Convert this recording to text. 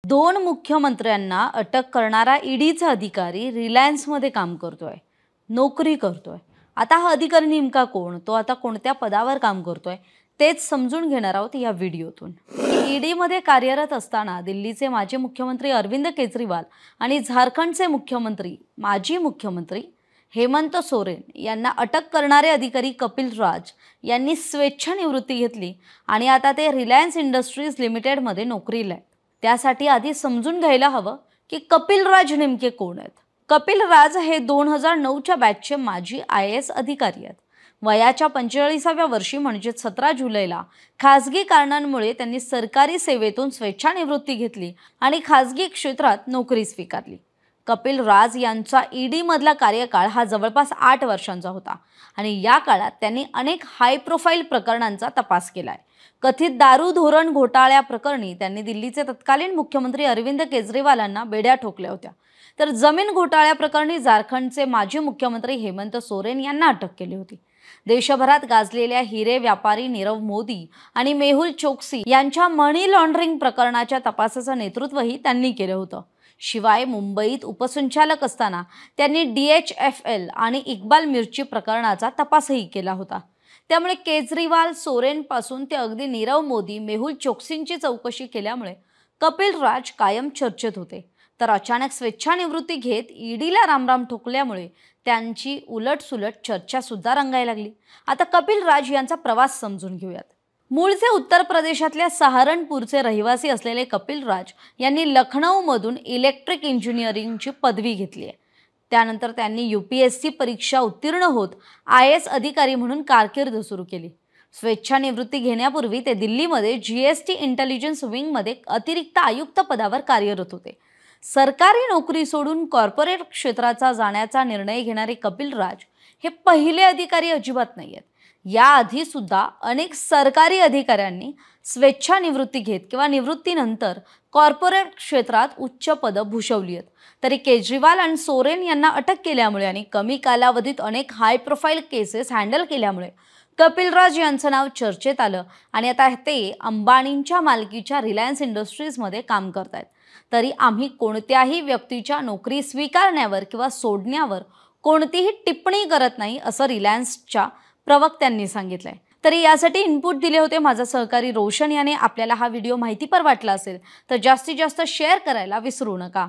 दोन मुख्यमंत्र्यांना अटक करणारा ईडीचा अधिकारी रिलायन्समध्ये काम करतोय, नोकरी करतोय। आता हा अधिकारी नेमका कोण, तो आता कोणत्या पदावर काम करतोय तेच समजून घेणार आहोत या व्हिडिओतून। ईडीमध्ये कार्यरत असताना दिल्लीचे माजी मुख्यमंत्री अरविंद केजरीवाल आणि झारखंडचे माजी मुख्यमंत्री हेमंत सोरेन यांना अटक करणारे अधिकारी कपिल राज यांनी स्वेच्छानिवृत्ती घेतली आणि आता ते रिलायन्स इंडस्ट्रीज लिमिटेडमध्ये नोकरीला आहेत। त्यासाठी आधी समजून घ्यायला हवं की कपिल राज नेमके कोण आहेत। कपिल राज हे 2009च्या बॅचचे माजी IAS अधिकारी आहेत। वयाच्या 45व्या वर्षी म्हणजे 17 जुलैला खासगी कारणांमुळे त्यांनी सरकारी सेवेतून स्वेच्छानिवृत्ती घेतली आणि खासगी क्षेत्रात नोकरी स्वीकारली। कपिल राज यांचा ईडी मधला कार्यकाळ हा जवळपास 8 वर्षांचा होता आणि या काळात त्यांनी अनेक हाय प्रोफाईल प्रकरणांचा तपास केलाय। कथित दारू धोरण घोटाळ्या प्रकरणी त्यांनी दिल्लीचे तत्कालीन मुख्यमंत्री अरविंद केजरीवालांना बेड्या ठोकल्या होत्या, तर जमीन घोटाळ्या प्रकरणी झारखंडचे माजी मुख्यमंत्री हेमंत सोरेन यांना अटक केली होती। देशभरात गाजलेल्या हिरे व्यापारी नीरव मोदी आणि मेहुल चोक्सी यांच्या मनी लॉन्ड्रिंग प्रकरणाच्या तपासाचं नेतृत्वही त्यांनी केलं होतं। शिवाय मुंबईत उपसंचालक असताना त्यांनी DHFL आणि इक्बाल मिर्ची प्रकरणाचा तपासही केला होता। त्यामुळे केजरीवाल सोरेन पासून ते अगदी नीरव मोदी मेहुल चोक्सींची चौकशी केल्यामुळे कपिल राज कायम चर्चेत होते। तर अचानक स्वेच्छानिवृत्ती घेत ईडीला रामराम ठोकल्यामुळे त्यांची उलटसुलट चर्चा सुद्धा रंगायला लागली। आता कपिल राज यांचा प्रवास समजून घेऊयात। मूळचे उत्तर प्रदेशातल्या सहारनपूरचे रहिवासी असलेले कपिल राज यांनी लखनौमधून इलेक्ट्रिक इंजिनिअरिंगची पदवी घेतली आहे। त्यानंतर त्यांनी UPSC परीक्षा उत्तीर्ण होत IAS अधिकारी म्हणून कारकीर्द सुरू केली। स्वेच्छानिवृत्ती घेण्यापूर्वी ते दिल्लीमध्ये GST इंटेलिजन्स विंगमध्ये अतिरिक्त आयुक्त पदावर कार्यरत होते। सरकारी नोकरी सोडून कॉर्पोरेट क्षेत्राचा जाण्याचा निर्णय घेणारे कपिल राज हे पहिले अधिकारी अजिबात नाहीयेत। याआधी सुद्धा अनेक सरकारी अधिकाऱ्यांनी स्वेच्छानिवृत्ती घेत किंवा निवृत्तीनंतर कॉर्पोरेट क्षेत्रात उच्च पदं भूषवली आहेत। तरी केजरीवाल आणि सोरेन यांना अटक केल्यामुळे आणि कमी कालावधीत अनेक हाय प्रोफाईल केसेस हँडल केल्यामुळे कपिल राज यांचं नाव चर्चेत आलं आणि आता ते अंबानींच्या मालकीच्या रिलायन्स इंडस्ट्रीजमध्ये काम करतायत। तरी आम्ही कोणत्याही व्यक्तीच्या नोकरी स्वीकारण्यावर किंवा सोडण्यावर कोणतीही टिप्पणी करत नाही, असं रिलायन्सच्या प्रवक्त्यांनी सांगितलंय। तरी यासाठी इनपुट दिले होते माझा सहकारी रोशन याने। आपल्याला हा व्हिडिओ माहितीपर वाटला असेल तर जास्तीत जास्त शेअर करायला विसरू नका।